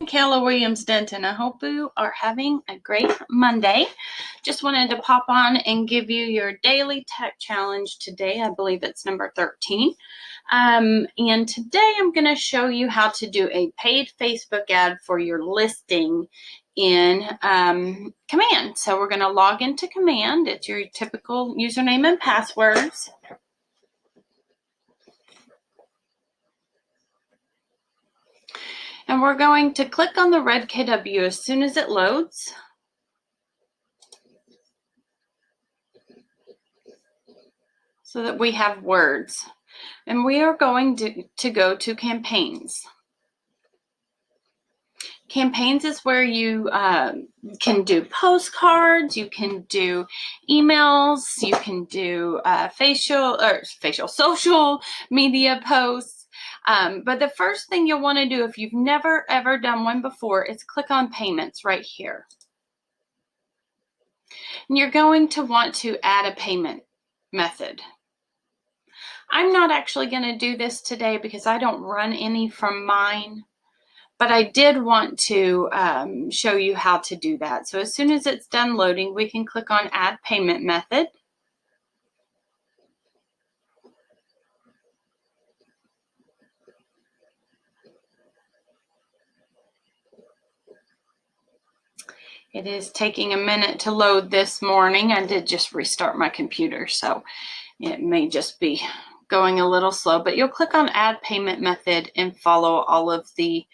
Kayla Williams Denton. I hope you are having a great Monday. Just wanted to pop on and give you your daily tech challenge today. I believe it's number 13. And today I'm going to show you how to do a paid Facebook ad for your listing in Command. So we're going to log into Command. It's your typical username and passwords. And we're going to click on the red KW as soon as it loads. So that we have words. And we are going to go to campaigns. Campaigns is where you can do postcards, you can do emails, you can do social media posts. But the first thing you'll want to do if you've never ever done one before is click on payments right here. And you're going to want to add a payment method. I'm not actually going to do this today because I don't run any from mine, but I did want to show you how to do that. So as soon as it's done loading, we can click on Add Payment Method. It is taking a minute to load this morning. I did just restart my computer, so it may just be going a little slow, but you'll click on Add Payment Method and follow all of the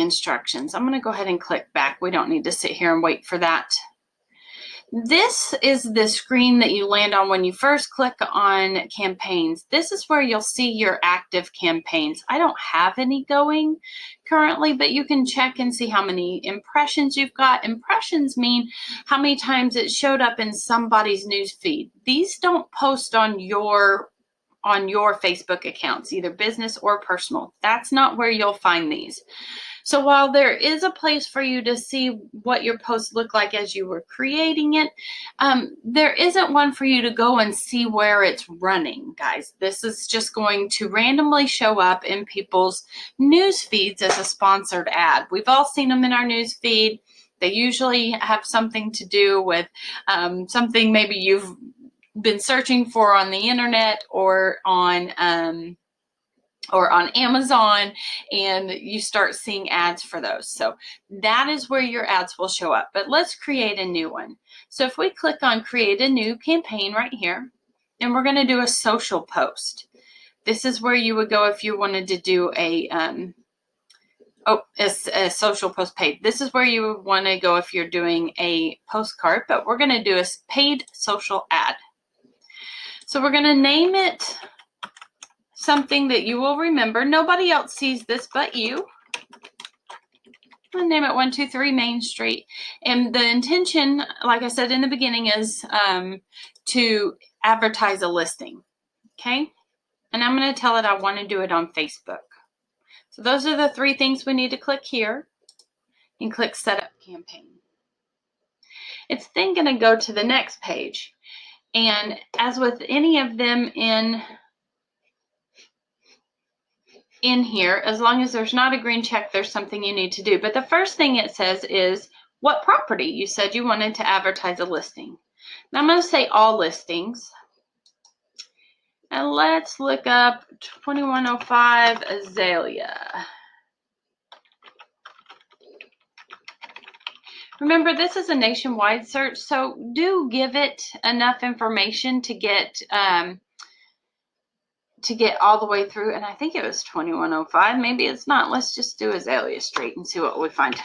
instructions. I'm going to go ahead and click back. We don't need to sit here and wait for that. This is the screen that you land on when you first click on campaigns. This is where you'll see your active campaigns. I don't have any going currently, but you can check and see how many impressions you've got. Impressions mean how many times it showed up in somebody's news feed. These don't post on your Facebook accounts, either business or personal. That's not where you'll find these. So while there is a place for you to see what your posts look like as you were creating it, there isn't one for you to go and see where it's running, guys. This is just going to randomly show up in people's news feeds as a sponsored ad. We've all seen them in our news feed. They usually have something to do with something maybe you've been searching for on the internet or on Amazon, and you start seeing ads for those. So that is where your ads will show up. But let's create a new one. So if we click on create a new campaign right here, and we're going to do a social post. This is where you would go if you wanted to do a social post paid. This is where you would want to go if you're doing a postcard, but we're going to do a paid social ad. So we're going to name it something that you will remember. Nobody else sees this but you. I'm going to name it 123 Main Street. And the intention, like I said in the beginning, is to advertise a listing. Okay? And I'm going to tell it I want to do it on Facebook. So those are the three things we need to click here. And click Set Up Campaign. It's then going to go to the next page. And as with any of them in here, as long as there's not a green check, there's something you need to do. But the first thing it says is what property you said you wanted to advertise a listing. Now I'm going to say all listings. And let's look up 2105 Azalea. Remember, this is a nationwide search, so do give it enough information to get all the way through. And I think it was 2105. Maybe it's not. Let's just do Azalea Street and see what we find.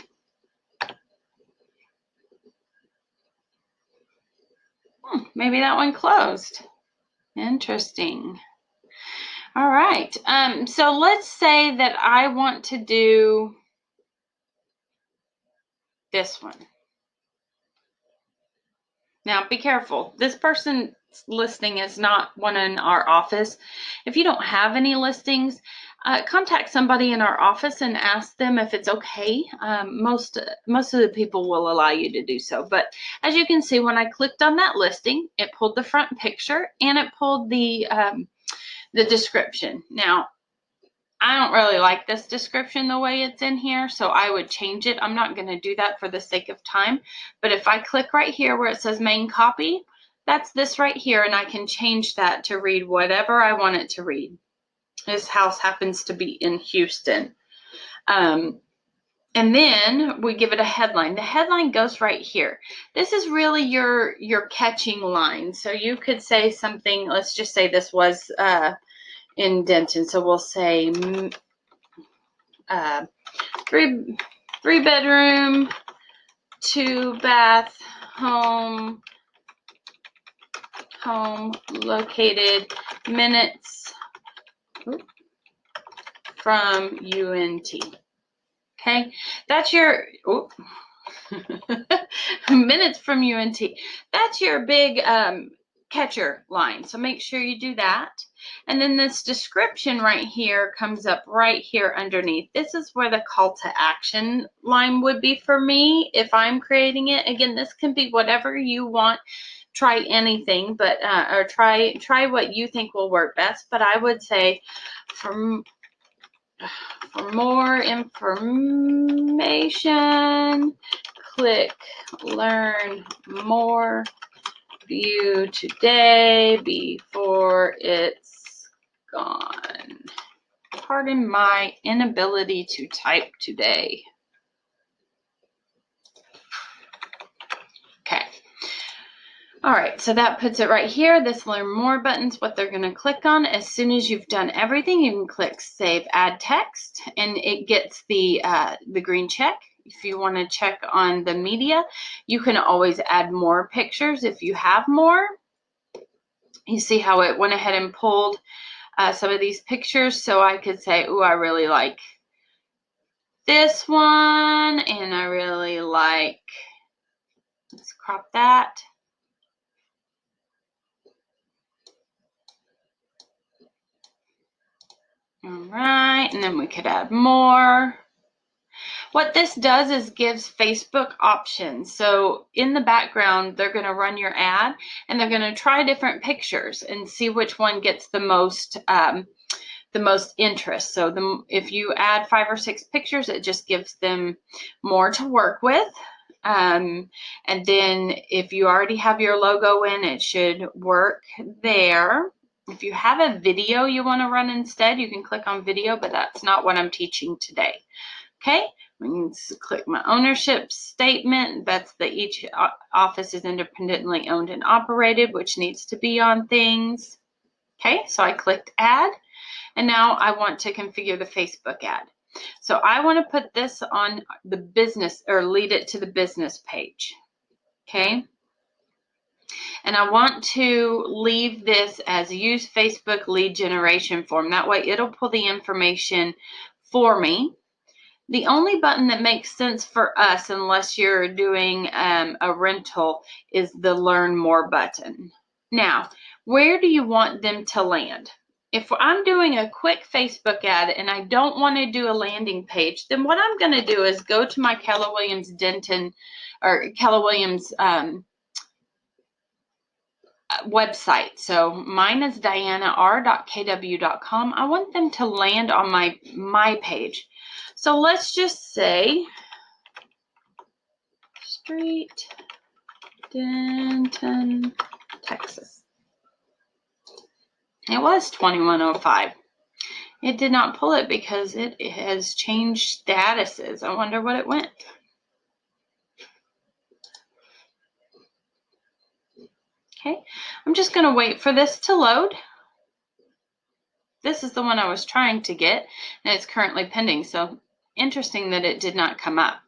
Maybe that one closed. Interesting. All right. So let's say that I want to do this one. Now, be careful. This person's listing is not one in our office. If you don't have any listings, contact somebody in our office and ask them if it's okay. Most of the people will allow you to do so. But as you can see, when I clicked on that listing, it pulled the front picture and it pulled the description. Now, I don't really like this description the way it's in here, so I would change it. I'm not going to do that for the sake of time. But if I click right here where it says main copy, that's this right here, and I can change that to read whatever I want it to read. This house happens to be in Houston. And then we give it a headline. The headline goes right here. This is really your catching line. So you could say something, let's just say this was in Denton. So we'll say three bedroom, 2-bath home located minutes from UNT. Okay, that's your minutes from UNT. That's your big catcher line. So make sure you do that. And then this description right here comes up right here underneath. This is where the call to action line would be for me if I'm creating it. Again, this can be whatever you want. Try anything, but or try what you think will work best. But I would say for more information, click learn more, view today before it's gone. Pardon my inability to type today. Okay. All right, so that puts it right here. This learn more button's what they're going to click on. As soon as you've done everything, you can click save add text, and it gets the green check. If you want to check on the media, you can always add more pictures if you have more. You see how it went ahead and pulled some of these pictures, so I could say, oh, I really like this one, and I really like, let's crop that. All right, and then we could add more. What this does is gives Facebook options. So in the background, they're going to run your ad, and they're going to try different pictures and see which one gets the most interest. So if you add 5 or 6 pictures, it just gives them more to work with. And then if you already have your logo in, it should work there. If you have a video you want to run instead, you can click on video, but that's not what I'm teaching today. Okay, we can click my ownership statement. That's that each office is independently owned and operated, which needs to be on things. Okay, so I clicked add, and now I want to configure the Facebook ad. So I want to put this on the business, or lead it to the business page. Okay. And I want to leave this as use Facebook lead generation form. That way it'll pull the information for me. The only button that makes sense for us, unless you're doing a rental, is the learn more button. Now, where do you want them to land? If I'm doing a quick Facebook ad and I don't want to do a landing page, then what I'm going to do is go to my Keller Williams Denton or Keller Williams website. So mine is dianar.kw.com. I want them to land on my page. So let's just say Street, Denton, Texas. It was 2105. It did not pull it because it has changed statuses. I wonder what it went. Okay, I'm just going to wait for this to load. This is the one I was trying to get, and it's currently pending. So interesting that it did not come up.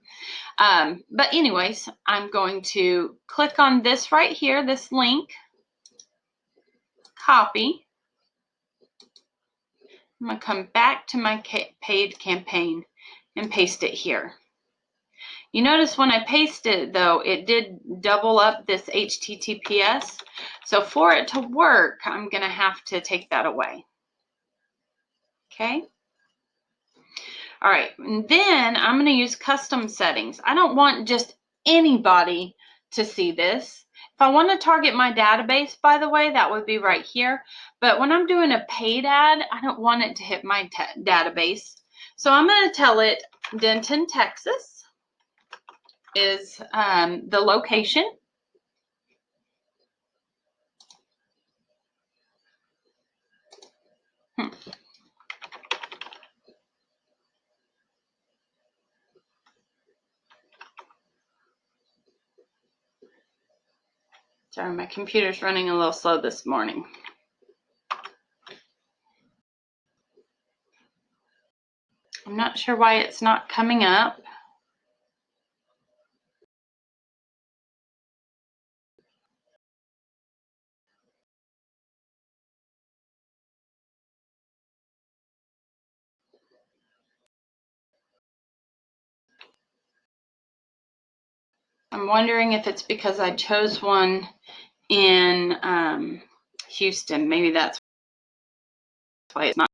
But anyways, I'm going to click on this right here, this link, copy. I'm going to come back to my paid campaign and paste it here. You notice when I pasted it, though, it did double up this HTTPS. So for it to work, I'm going to have to take that away. Okay. All right, and then I'm going to use custom settings. I don't want just anybody to see this. If I want to target my database, by the way, that would be right here. But when I'm doing a paid ad, I don't want it to hit my database. So I'm going to tell it Denton, Texas is the location. Sorry, my computer's running a little slow this morning. I'm not sure why it's not coming up. I'm wondering if it's because I chose one in Houston. Maybe that's why it's not.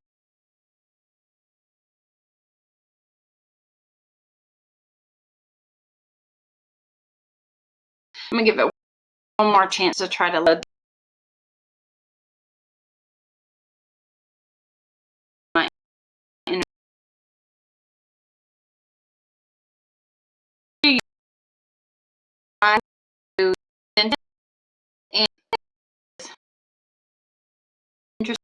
I'm going to give it one more chance to try to load my internet. And interesting.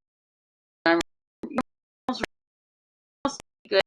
Good.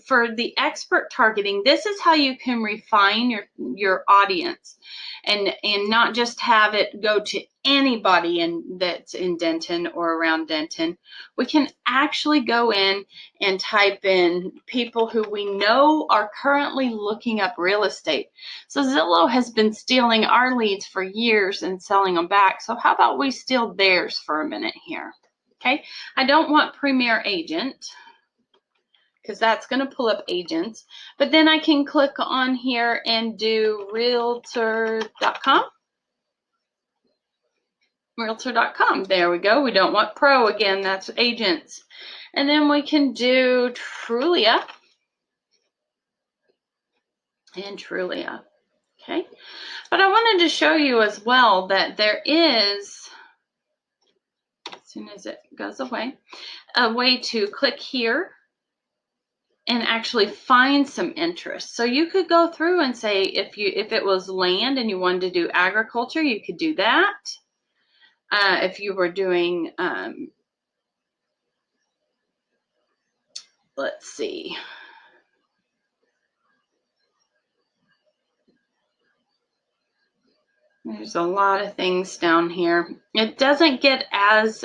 For the expert targeting, this is how you can refine your audience and not just have it go to anybody that's in Denton or around Denton. We can actually go in and type in people who we know are currently looking up real estate. So Zillow has been stealing our leads for years and selling them back. So how about we steal theirs for a minute here? Okay, I don't want Premier Agent, because that's going to pull up agents. But then I can click on here and do realtor.com. Realtor.com. There we go. We don't want pro again. That's agents. And then we can do Trulia. And Trulia. Okay. But I wanted to show you as well that there is, as soon as it goes away, a way to click here and actually find some interest. So you could go through and say, if it was land and you wanted to do agriculture, you could do that. If you were doing, let's see. There's a lot of things down here. It doesn't get as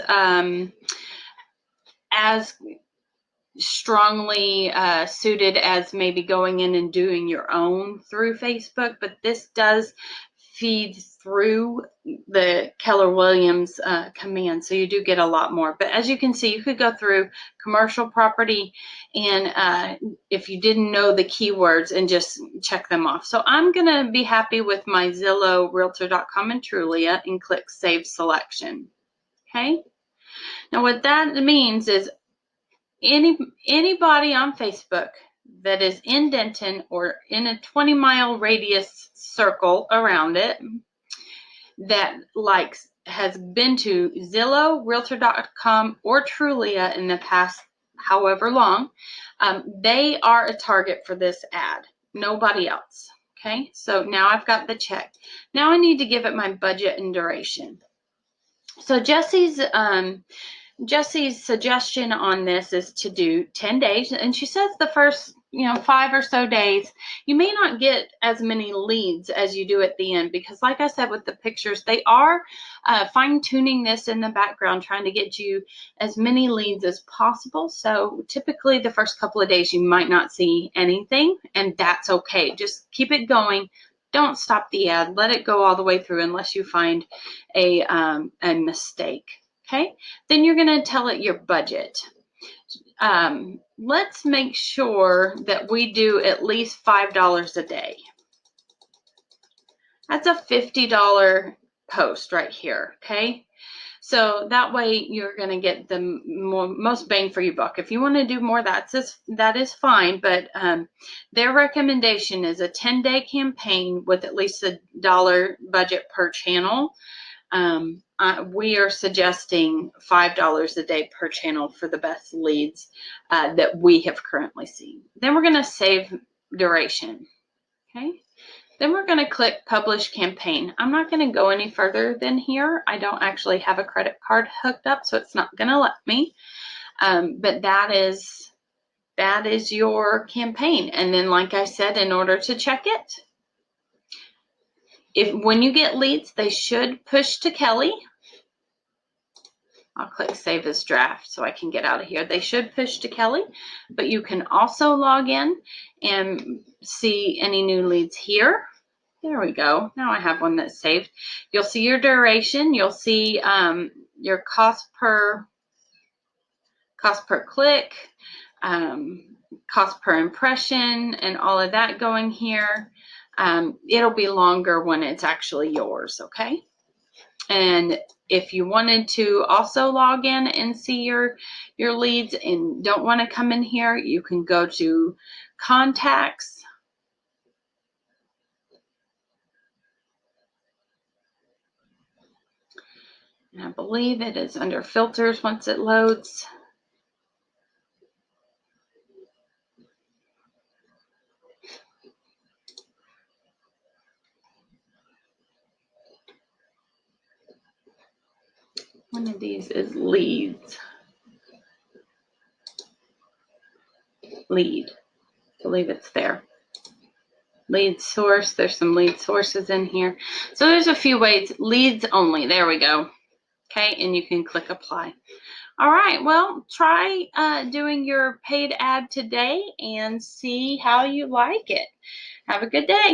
strongly suited as maybe going in and doing your own through Facebook, but this does feed through the Keller Williams command, so you do get a lot more. But as you can see, you could go through commercial property and if you didn't know the keywords and just check them off. So I'm gonna be happy with my Zillow, Realtor.com, and Trulia and click Save Selection. Okay, now what that means is anybody on Facebook that is in Denton or in a 20-mile radius circle around it that has been to Zillow, Realtor.com, or Trulia in the past however long, they are a target for this ad. Nobody else. Okay, so now I've got the check. Now I need to give it my budget and duration. So Jesse's suggestion on this is to do 10 days. And she says the first, 5 or so days, you may not get as many leads as you do at the end, because like I said, with the pictures, they are fine tuning this in the background, trying to get you as many leads as possible. So typically the first couple of days, you might not see anything, and that's okay. Just keep it going. Don't stop the ad. Let it go all the way through unless you find a mistake. Okay, then you're going to tell it your budget. Let's make sure that we do at least $5 a day. That's a $50 post right here. Okay, So that way you're going to get the most bang for your buck. If you want to do more, that is fine. But their recommendation is a 10-day campaign with at least $1 budget per channel. We are suggesting $5 a day per channel for the best leads that we have currently seen. Then we're going to save duration. Okay. Then we're going to click Publish Campaign. I'm not going to go any further than here. I don't actually have a credit card hooked up, so it's not going to let me. But that is your campaign. And then, like I said, in order to check it, when you get leads, they should push to Kelly. I'll click Save as Draft so I can get out of here. They should push to Kelly, but you can also log in and see any new leads here. There we go. Now I have one that's saved. You'll see your duration. You'll see your cost per click, cost per impression, and all of that going here. It'll be longer when it's actually yours, okay? And if you wanted to also log in and see your leads and don't want to come in here, you can go to Contacts. And I believe it is under Filters once it loads. One of these is leads. Lead. I believe it's there. Lead source. There's some lead sources in here. So there's a few ways. Leads only. There we go. Okay, and you can click apply. All right, well, try doing your paid ad today and see how you like it. Have a good day.